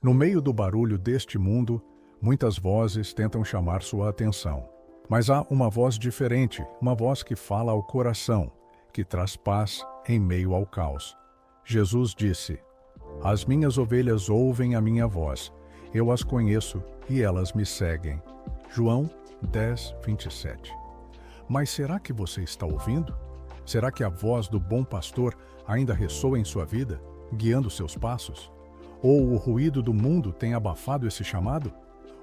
No meio do barulho deste mundo, muitas vozes tentam chamar sua atenção. Mas há uma voz diferente, uma voz que fala ao coração, que traz paz em meio ao caos. Jesus disse: "As minhas ovelhas ouvem a minha voz, eu as conheço e elas me seguem." João 10:27. Mas será que você está ouvindo? Será que a voz do bom pastor ainda ressoa em sua vida, guiando seus passos? Ou o ruído do mundo tem abafado esse chamado?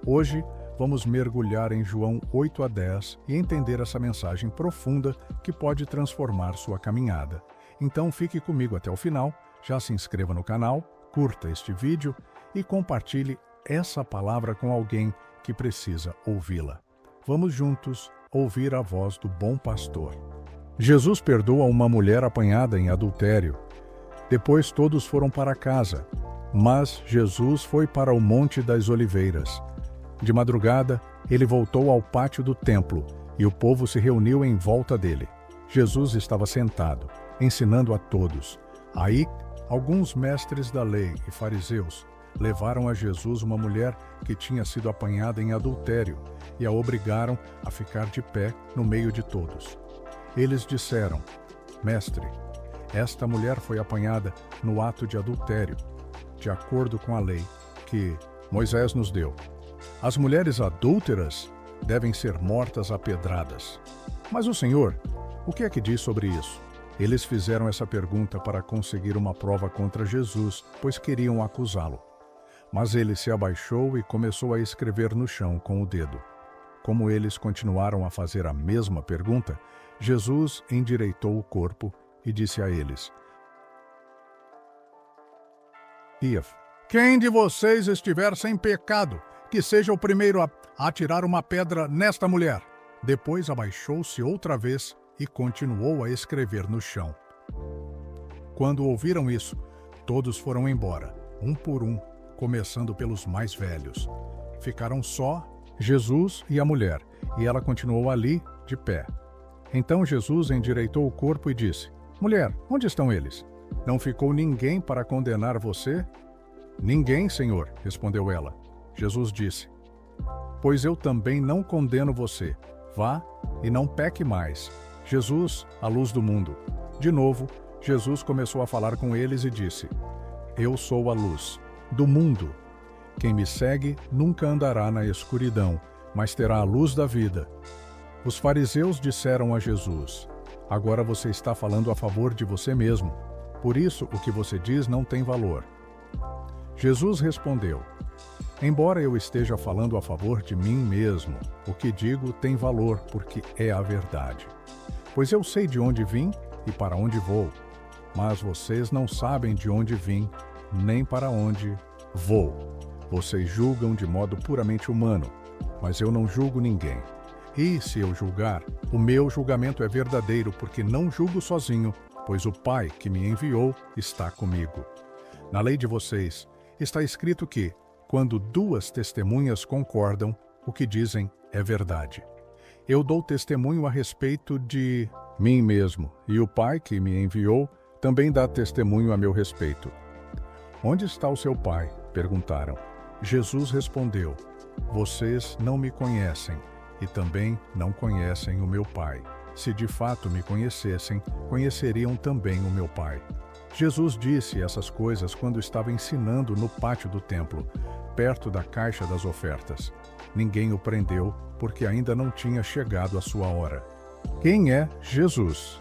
Hoje, vamos mergulhar em João 8-10 e entender essa mensagem profunda que pode transformar sua caminhada. Então fique comigo até o final, já se inscreva no canal, curta este vídeo e compartilhe essa palavra com alguém que precisa ouvi-la. Vamos juntos ouvir a voz do bom pastor. Jesus perdoa uma mulher apanhada em adultério. Depois todos foram para casa, mas Jesus foi para o Monte das Oliveiras. De madrugada, ele voltou ao pátio do templo e o povo se reuniu em volta dele. Jesus estava sentado, ensinando a todos. Aí, alguns mestres da lei e fariseus levaram a Jesus uma mulher que tinha sido apanhada em adultério e a obrigaram a ficar de pé no meio de todos. Eles disseram: "Mestre, esta mulher foi apanhada no ato de adultério, de acordo com a lei que Moisés nos deu. As mulheres adúlteras devem ser mortas a pedradas. Mas o Senhor, o que é que diz sobre isso?" Eles fizeram essa pergunta para conseguir uma prova contra Jesus, pois queriam acusá-lo. Mas ele se abaixou e começou a escrever no chão com o dedo. Como eles continuaram a fazer a mesma pergunta, Jesus endireitou o corpo e disse a eles: "Quem de vocês estiver sem pecado, que seja o primeiro a atirar uma pedra nesta mulher." Depois abaixou-se outra vez e continuou a escrever no chão. Quando ouviram isso, todos foram embora, um por um, começando pelos mais velhos. Ficaram só Jesus e a mulher, e ela continuou ali, de pé. Então Jesus endireitou o corpo e disse: "Mulher, onde estão eles? Não ficou ninguém para condenar você?" "Ninguém, Senhor", respondeu ela. Jesus disse: "Pois eu também não condeno você. Vá e não peque mais." Jesus, a luz do mundo. De novo, Jesus começou a falar com eles e disse: "Eu sou a luz do mundo. Quem me segue nunca andará na escuridão, mas terá a luz da vida." Os fariseus disseram a Jesus: "Agora você está falando a favor de você mesmo. Por isso, o que você diz não tem valor." Jesus respondeu: "Embora eu esteja falando a favor de mim mesmo, o que digo tem valor porque é a verdade. Pois eu sei de onde vim e para onde vou, mas vocês não sabem de onde vim, nem para onde vou. Vocês julgam de modo puramente humano, mas eu não julgo ninguém. E se eu julgar, o meu julgamento é verdadeiro, porque não julgo sozinho, pois o Pai que me enviou está comigo. Na lei de vocês está escrito que, quando duas testemunhas concordam, o que dizem é verdade. Eu dou testemunho a respeito de mim mesmo, e o Pai que me enviou também dá testemunho a meu respeito." "Onde está o seu Pai?" perguntaram. Jesus respondeu: "Vocês não me conhecem e também não conhecem o meu Pai. Se de fato me conhecessem, conheceriam também o meu Pai." Jesus disse essas coisas quando estava ensinando no pátio do templo, perto da caixa das ofertas. Ninguém o prendeu, porque ainda não tinha chegado a sua hora. Quem é Jesus?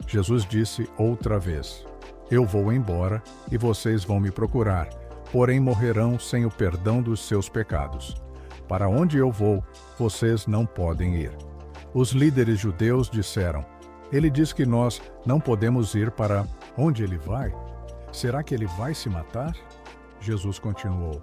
Jesus disse outra vez: "Eu vou embora e vocês vão me procurar, porém morrerão sem o perdão dos seus pecados. Para onde eu vou, vocês não podem ir." Os líderes judeus disseram: "Ele diz que nós não podemos ir para onde ele vai. Será que ele vai se matar?" Jesus continuou: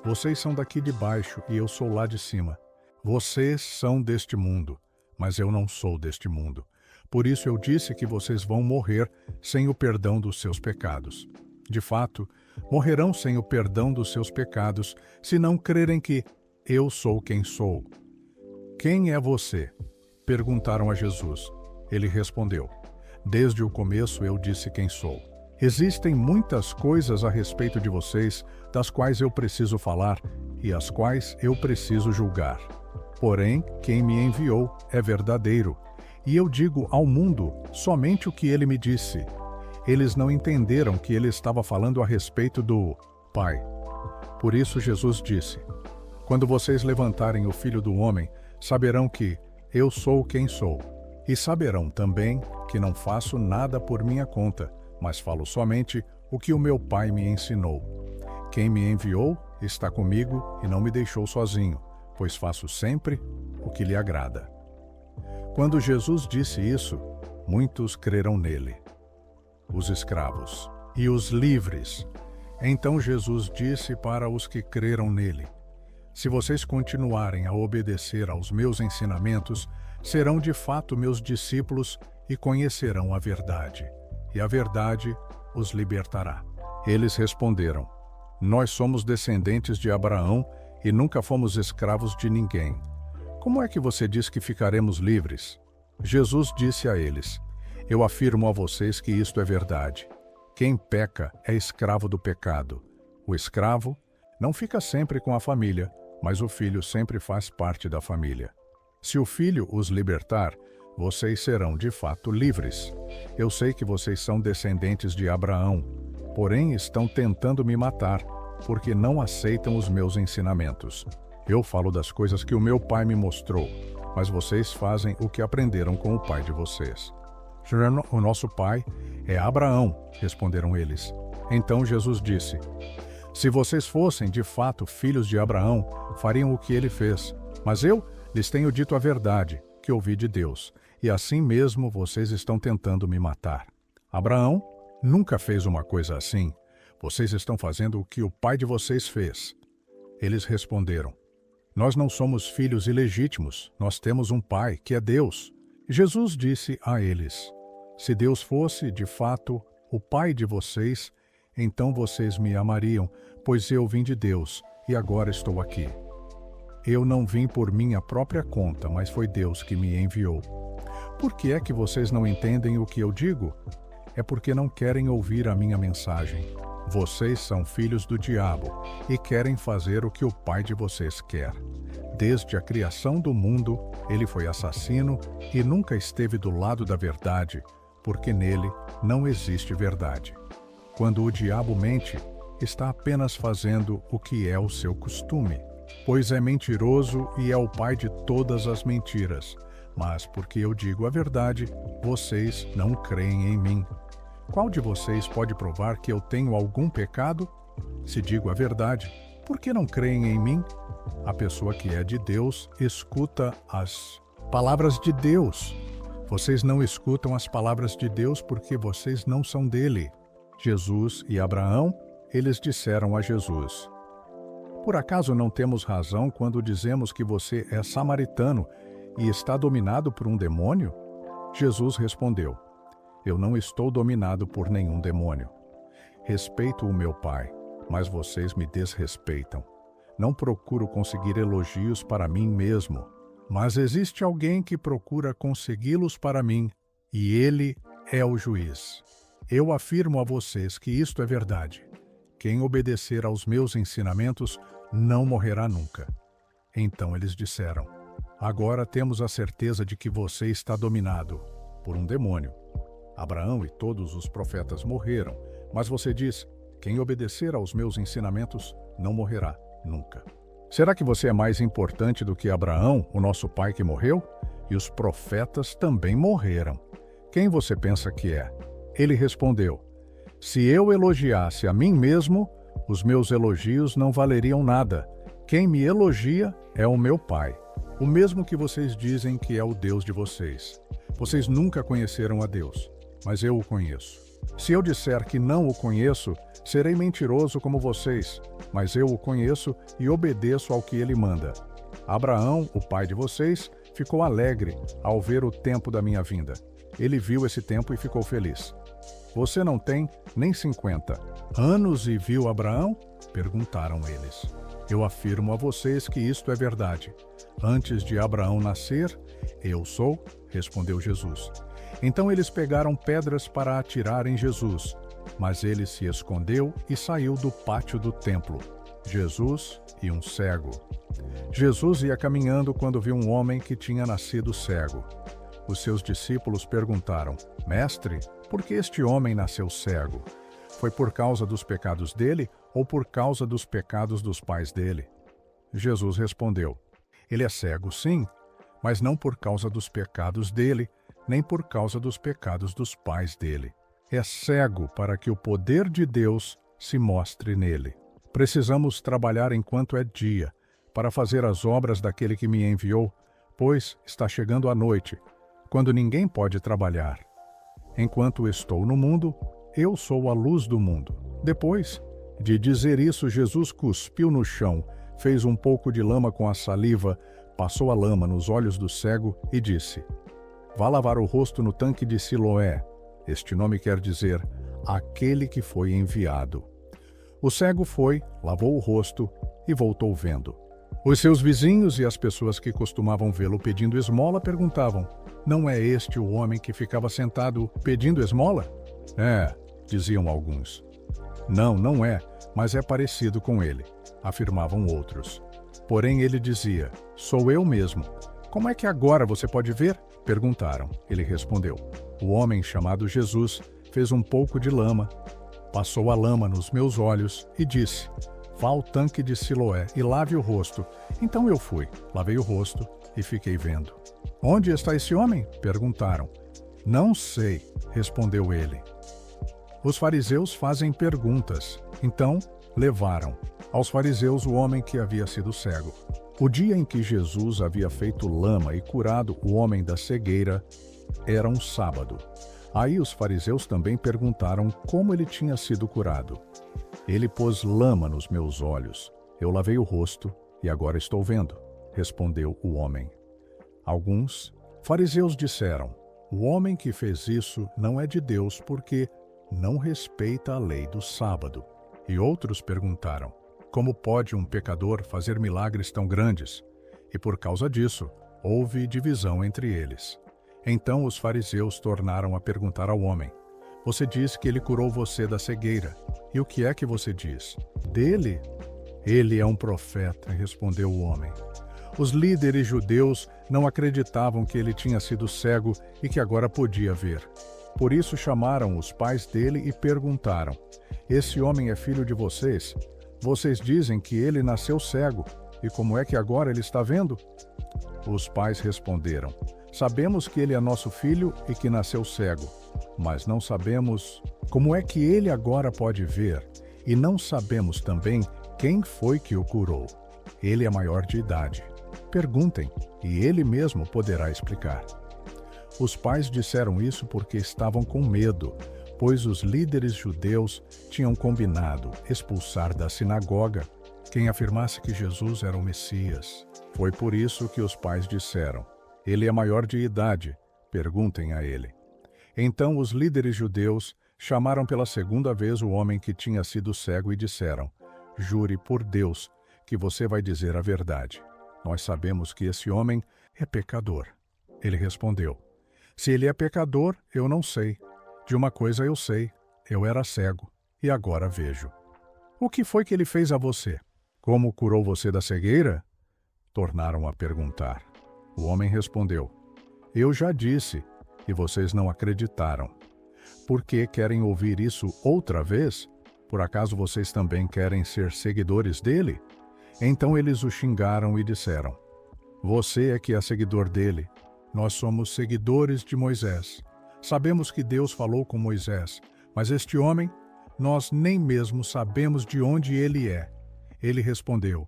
"Vocês são daqui de baixo e eu sou lá de cima. Vocês são deste mundo, mas eu não sou deste mundo. Por isso eu disse que vocês vão morrer sem o perdão dos seus pecados. De fato, morrerão sem o perdão dos seus pecados, se não crerem que eu sou quem sou." "Quem é você?" perguntaram a Jesus. Ele respondeu: "Desde o começo eu disse quem sou." Existem muitas coisas a respeito de vocês das quais eu preciso falar e as quais eu preciso julgar. Porém, quem me enviou é verdadeiro, e eu digo ao mundo somente o que ele me disse. Eles não entenderam que ele estava falando a respeito do Pai. Por isso Jesus disse: quando vocês levantarem o Filho do Homem, saberão que eu sou quem sou, e saberão também que não faço nada por minha conta, mas falo somente o que o meu Pai me ensinou. Quem me enviou está comigo e não me deixou sozinho, pois faço sempre o que lhe agrada. Quando Jesus disse isso, muitos creram nele. Os escravos e os livres. Então Jesus disse para os que creram nele: se vocês continuarem a obedecer aos meus ensinamentos, serão de fato meus discípulos e conhecerão a verdade, e a verdade os libertará. Eles responderam: nós somos descendentes de Abraão e nunca fomos escravos de ninguém. Como é que você diz que ficaremos livres? Jesus disse a eles: eu afirmo a vocês que isto é verdade. Quem peca é escravo do pecado. O escravo não fica sempre com a família, mas o filho sempre faz parte da família. Se o filho os libertar, vocês serão de fato livres. Eu sei que vocês são descendentes de Abraão, porém estão tentando me matar, porque não aceitam os meus ensinamentos. Eu falo das coisas que o meu pai me mostrou, mas vocês fazem o que aprenderam com o pai de vocês. O nosso pai é Abraão, responderam eles. Então Jesus disse: se vocês fossem de fato filhos de Abraão, fariam o que ele fez. Mas eu lhes tenho dito a verdade, que ouvi de Deus, e assim mesmo vocês estão tentando me matar. Abraão nunca fez uma coisa assim. Vocês estão fazendo o que o pai de vocês fez. Eles responderam: nós não somos filhos ilegítimos, nós temos um pai, que é Deus. Jesus disse a eles: se Deus fosse, de fato, o pai de vocês, então vocês me amariam, pois eu vim de Deus e agora estou aqui. Eu não vim por minha própria conta, mas foi Deus que me enviou. Por que é que vocês não entendem o que eu digo? É porque não querem ouvir a minha mensagem. Vocês são filhos do diabo e querem fazer o que o pai de vocês quer. Desde a criação do mundo, ele foi assassino e nunca esteve do lado da verdade, porque nele não existe verdade. Quando o diabo mente, está apenas fazendo o que é o seu costume, pois é mentiroso e é o pai de todas as mentiras. Mas porque eu digo a verdade, vocês não creem em mim. Qual de vocês pode provar que eu tenho algum pecado? Se digo a verdade, por que não creem em mim? A pessoa que é de Deus escuta as palavras de Deus. Vocês não escutam as palavras de Deus porque vocês não são dele. Jesus e Abraão, eles disseram a Jesus: por acaso não temos razão quando dizemos que você é samaritano e está dominado por um demônio? Jesus respondeu: eu não estou dominado por nenhum demônio. Respeito o meu Pai, mas vocês me desrespeitam. Não procuro conseguir elogios para mim mesmo, mas existe alguém que procura consegui-los para mim, e ele é o juiz. Eu afirmo a vocês que isto é verdade. Quem obedecer aos meus ensinamentos não morrerá nunca. Então eles disseram: agora temos a certeza de que você está dominado por um demônio. Abraão e todos os profetas morreram, mas você diz: quem obedecer aos meus ensinamentos não morrerá nunca. Será que você é mais importante do que Abraão, o nosso pai que morreu? E os profetas também morreram. Quem você pensa que é? Ele respondeu: se eu elogiasse a mim mesmo, os meus elogios não valeriam nada. Quem me elogia é o meu Pai, o mesmo que vocês dizem que é o Deus de vocês. Vocês nunca conheceram a Deus, mas eu o conheço. Se eu disser que não o conheço, serei mentiroso como vocês, mas eu o conheço e obedeço ao que ele manda. Abraão, o pai de vocês, ficou alegre ao ver o tempo da minha vinda. Ele viu esse tempo e ficou feliz. Você não tem nem 50 anos e viu Abraão? Perguntaram eles. Eu afirmo a vocês que isto é verdade. Antes de Abraão nascer, eu sou, respondeu Jesus. Então eles pegaram pedras para atirar em Jesus, Mas ele se escondeu e saiu do pátio do templo. Jesus e um cego. Jesus ia caminhando quando viu um homem que tinha nascido cego. Os seus discípulos perguntaram: Mestre, por que este homem nasceu cego? Foi por causa dos pecados dele ou por causa dos pecados dos pais dele? Jesus respondeu: Ele é cego, sim, mas não por causa dos pecados dele, nem por causa dos pecados dos pais dele. É cego para que o poder de Deus se mostre nele. Precisamos trabalhar enquanto é dia, para fazer as obras daquele que me enviou, pois está chegando a noite, quando ninguém pode trabalhar. Enquanto estou no mundo, eu sou a luz do mundo. Depois de dizer isso, Jesus cuspiu no chão, fez um pouco de lama com a saliva, passou a lama nos olhos do cego e disse: Vá lavar o rosto no tanque de Siloé. Este nome quer dizer, aquele que foi enviado. O cego foi, lavou o rosto e voltou vendo. Os seus vizinhos e as pessoas que costumavam vê-lo pedindo esmola perguntavam: Não é este o homem que ficava sentado pedindo esmola? É, diziam alguns. Não, não é, mas é parecido com ele, afirmavam outros. Porém ele dizia: Sou eu mesmo. Como é que agora você pode ver? Perguntaram. Ele respondeu: O homem chamado Jesus fez um pouco de lama, passou a lama nos meus olhos e disse: Vá ao tanque de Siloé e lave o rosto. Então eu fui, lavei o rosto e fiquei vendo. Onde está esse homem? Perguntaram. Não sei, respondeu ele. Os fariseus fazem perguntas. Então levaram aos fariseus o homem que havia sido cego. O dia em que Jesus havia feito lama e curado o homem da cegueira era um sábado. Aí os fariseus também perguntaram como ele tinha sido curado. Ele pôs lama nos meus olhos. Eu lavei o rosto e agora estou vendo, respondeu o homem. Alguns fariseus disseram: O homem que fez isso não é de Deus porque não respeita a lei do sábado. E outros perguntaram: Como pode um pecador fazer milagres tão grandes? E por causa disso, houve divisão entre eles. Então os fariseus tornaram a perguntar ao homem: Você diz que ele curou você da cegueira. E o que é que você diz? Dele? Ele é um profeta, respondeu o homem. Os líderes judeus não acreditavam que ele tinha sido cego e que agora podia ver. Por isso chamaram os pais dele e perguntaram: Esse homem é filho de vocês? Vocês dizem que ele nasceu cego, e como é que agora ele está vendo? Os pais responderam: Sabemos que ele é nosso filho e que nasceu cego, mas não sabemos como é que ele agora pode ver, e não sabemos também quem foi que o curou. Ele é maior de idade. Perguntem, e ele mesmo poderá explicar. Os pais disseram isso porque estavam com medo, pois os líderes judeus tinham combinado expulsar da sinagoga quem afirmasse que Jesus era o Messias. Foi por isso que os pais disseram: Ele é maior de idade, perguntem a ele. Então os líderes judeus chamaram pela segunda vez o homem que tinha sido cego e disseram: Jure por Deus que você vai dizer a verdade. Nós sabemos que esse homem é pecador. Ele respondeu: Se ele é pecador, eu não sei. De uma coisa eu sei, eu era cego e agora vejo. O que foi que ele fez a você? Como curou você da cegueira? Tornaram a perguntar. O homem respondeu: Eu já disse, e vocês não acreditaram. Por que querem ouvir isso outra vez? Por acaso vocês também querem ser seguidores dele? Então eles o xingaram e disseram: Você é que é seguidor dele. Nós somos seguidores de Moisés. Sabemos que Deus falou com Moisés, mas este homem, nós nem mesmo sabemos de onde ele é. Ele respondeu: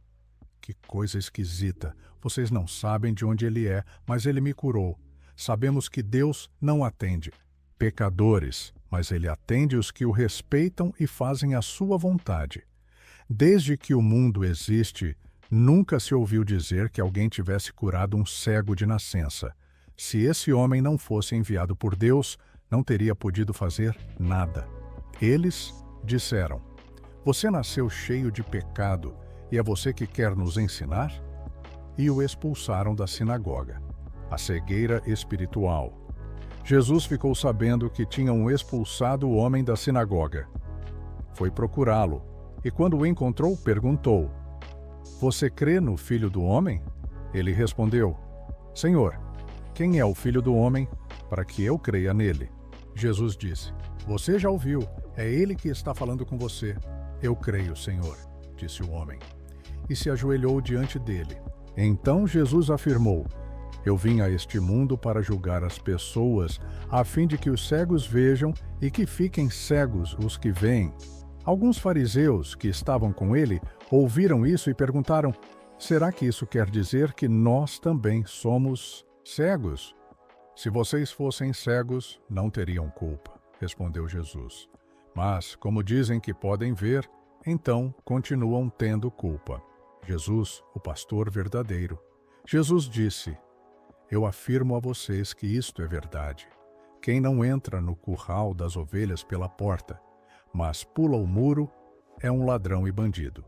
Que coisa esquisita. Vocês não sabem de onde ele é, mas ele me curou. Sabemos que Deus não atende pecadores, mas ele atende os que o respeitam e fazem a sua vontade. Desde que o mundo existe, nunca se ouviu dizer que alguém tivesse curado um cego de nascença. Se esse homem não fosse enviado por Deus, não teria podido fazer nada. Eles disseram: Você nasceu cheio de pecado, e é você que quer nos ensinar? E o expulsaram da sinagoga. A cegueira espiritual. Jesus ficou sabendo que tinham expulsado o homem da sinagoga. Foi procurá-lo, e quando o encontrou, perguntou: Você crê no Filho do Homem? Ele respondeu: Senhor, quem é o Filho do Homem, para que eu creia nele? Jesus disse: Você já ouviu, é ele que está falando com você. Eu creio, Senhor, disse o homem, e se ajoelhou diante dele. Então Jesus afirmou: Eu vim a este mundo para julgar as pessoas, a fim de que os cegos vejam e que fiquem cegos os que veem. Alguns fariseus que estavam com ele ouviram isso e perguntaram: Será que isso quer dizer que nós também somos cegos? Se vocês fossem cegos, não teriam culpa, respondeu Jesus. Mas, como dizem que podem ver, então continuam tendo culpa. Jesus, o pastor verdadeiro. Jesus disse: Eu afirmo a vocês que isto é verdade. Quem não entra no curral das ovelhas pela porta, mas pula o muro, é um ladrão e bandido.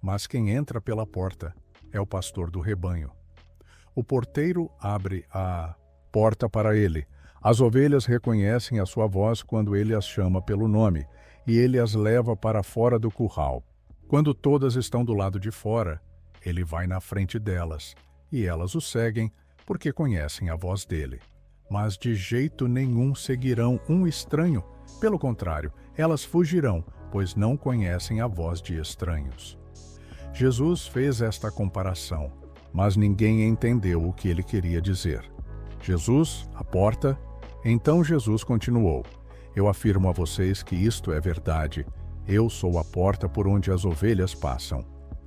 Mas quem entra pela porta é o pastor do rebanho. O porteiro abre a porta para ele. As ovelhas reconhecem a sua voz quando ele as chama pelo nome, e ele as leva para fora do curral. Quando todas estão do lado de fora, ele vai na frente delas, e elas o seguem, porque conhecem a voz dele. Mas de jeito nenhum seguirão um estranho. Pelo contrário, elas fugirão, pois não conhecem a voz de estranhos. Jesus fez esta comparação, mas ninguém entendeu o que ele queria dizer. Jesus, a porta. Então Jesus continuou: Eu afirmo a vocês que isto é verdade. Eu sou a porta por onde as ovelhas passam.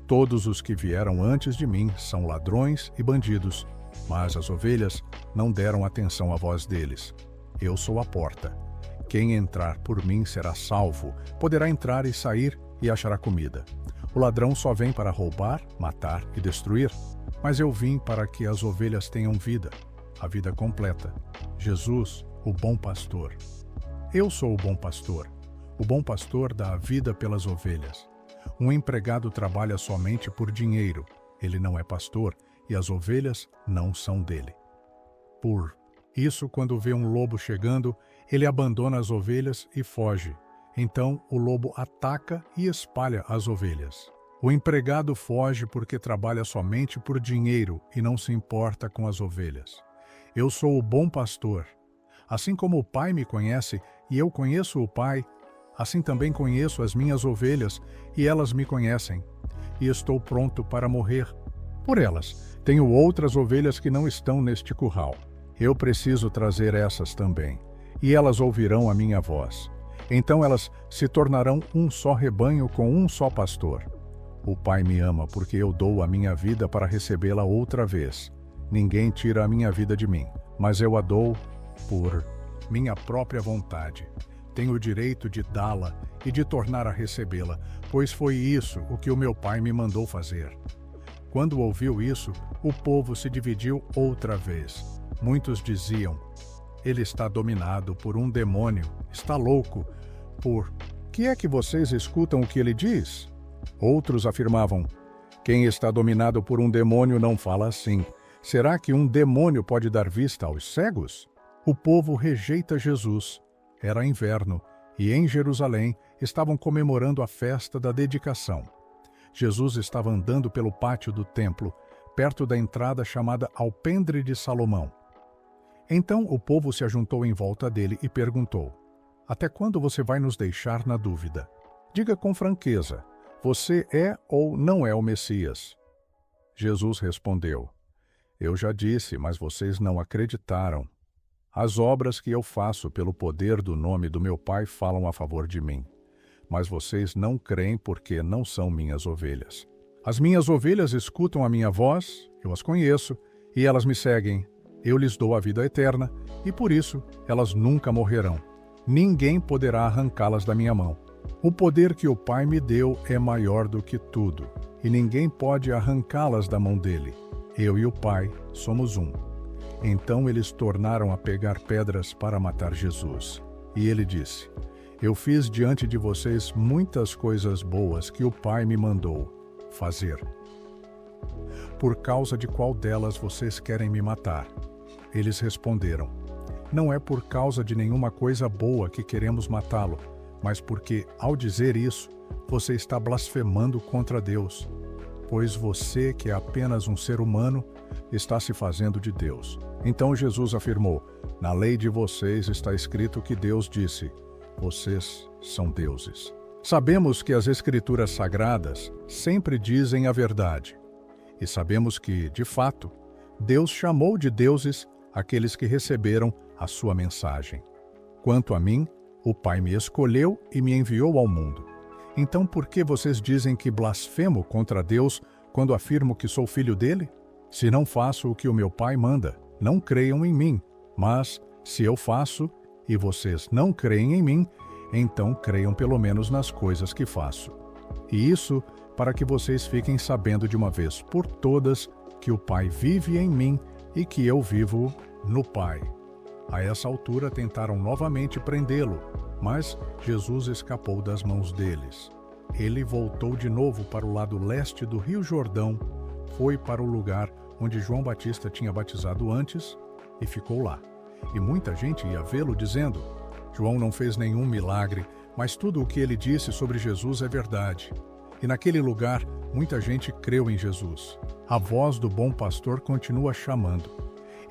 Todos os que vieram antes de mim são ladrões e bandidos, mas as ovelhas não deram atenção à voz deles. Eu sou a porta. Quem entrar por mim será salvo, poderá entrar e sair e achará comida. O ladrão só vem para roubar, matar e destruir, mas eu vim para que as ovelhas tenham vida, a vida completa. Jesus, o bom pastor. Eu sou o bom pastor. O bom pastor dá a vida pelas ovelhas. Um empregado trabalha somente por dinheiro. Ele não é pastor e as ovelhas não são dele. Por isso, quando vê um lobo chegando, ele abandona as ovelhas e foge. Então o lobo ataca e espalha as ovelhas. O empregado foge porque trabalha somente por dinheiro e não se importa com as ovelhas. Eu sou o bom pastor. Assim como o Pai me conhece e eu conheço o Pai, assim também conheço as minhas ovelhas e elas me conhecem. E estou pronto para morrer por elas. Tenho outras ovelhas que não estão neste curral. Eu preciso trazer essas também, e elas ouvirão a minha voz. Então elas se tornarão um só rebanho com um só pastor. O Pai me ama porque eu dou a minha vida para recebê-la outra vez. Ninguém tira a minha vida de mim, mas eu a dou por minha própria vontade. Tenho o direito de dá-la e de tornar a recebê-la, pois foi isso o que o meu Pai me mandou fazer. Quando ouviu isso, o povo se dividiu outra vez. Muitos diziam: Ele está dominado por um demônio, está louco. Por que é que vocês escutam o que ele diz? Outros afirmavam: Quem está dominado por um demônio não fala assim. Será que um demônio pode dar vista aos cegos? O povo rejeita Jesus. Era inverno e em Jerusalém estavam comemorando a festa da dedicação. Jesus estava andando pelo pátio do templo, perto da entrada chamada Alpendre de Salomão. Então o povo se ajuntou em volta dele e perguntou: Até quando você vai nos deixar na dúvida? Diga com franqueza, você é ou não é o Messias? Jesus respondeu: Eu já disse, mas vocês não acreditaram. As obras que eu faço pelo poder do nome do meu Pai falam a favor de mim. Mas vocês não creem porque não são minhas ovelhas. As minhas ovelhas escutam a minha voz, eu as conheço, e elas me seguem. Eu lhes dou a vida eterna, e por isso elas nunca morrerão. Ninguém poderá arrancá-las da minha mão. O poder que o Pai me deu é maior do que tudo, e ninguém pode arrancá-las da mão dele. Eu e o Pai somos um. Então eles tornaram a pegar pedras para matar Jesus. E ele disse: Eu fiz diante de vocês muitas coisas boas que o Pai me mandou fazer. Por causa de qual delas vocês querem me matar? Eles responderam: Não é por causa de nenhuma coisa boa que queremos matá-lo, mas porque, ao dizer isso, você está blasfemando contra Deus. Pois você, que é apenas um ser humano, está se fazendo de Deus. Então Jesus afirmou: na lei de vocês está escrito que Deus disse: vocês são deuses. Sabemos que as Escrituras Sagradas sempre dizem a verdade. E sabemos que, de fato, Deus chamou de deuses aqueles que receberam a sua mensagem. Quanto a mim, o Pai me escolheu e me enviou ao mundo. Então por que vocês dizem que blasfemo contra Deus quando afirmo que sou filho dele? Se não faço o que o meu Pai manda, não creiam em mim. Mas, se eu faço, e vocês não creem em mim, então creiam pelo menos nas coisas que faço. E isso para que vocês fiquem sabendo de uma vez por todas que o Pai vive em mim e que eu vivo no Pai. A essa altura tentaram novamente prendê-lo, mas Jesus escapou das mãos deles. Ele voltou de novo para o lado leste do Rio Jordão, foi para o lugar onde João Batista tinha batizado antes e ficou lá. E muita gente ia vê-lo dizendo: João não fez nenhum milagre, mas tudo o que ele disse sobre Jesus é verdade. E naquele lugar, muita gente creu em Jesus. A voz do bom pastor continua chamando.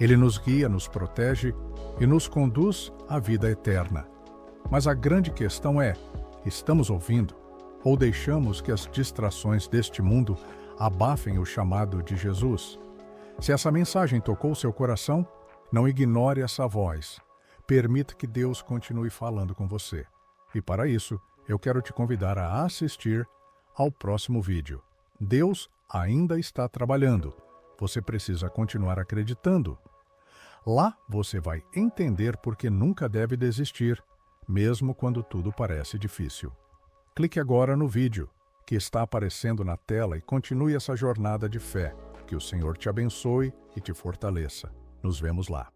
Ele nos guia, nos protege e nos conduz à vida eterna. Mas a grande questão é: estamos ouvindo? Ou deixamos que as distrações deste mundo abafem o chamado de Jesus? Se essa mensagem tocou seu coração, não ignore essa voz. Permita que Deus continue falando com você. E para isso, eu quero te convidar a assistir ao próximo vídeo. Deus ainda está trabalhando. Você precisa continuar acreditando. Lá você vai entender por que nunca deve desistir, mesmo quando tudo parece difícil. Clique agora no vídeo que está aparecendo na tela e continue essa jornada de fé. Que o Senhor te abençoe e te fortaleça. Nos vemos lá.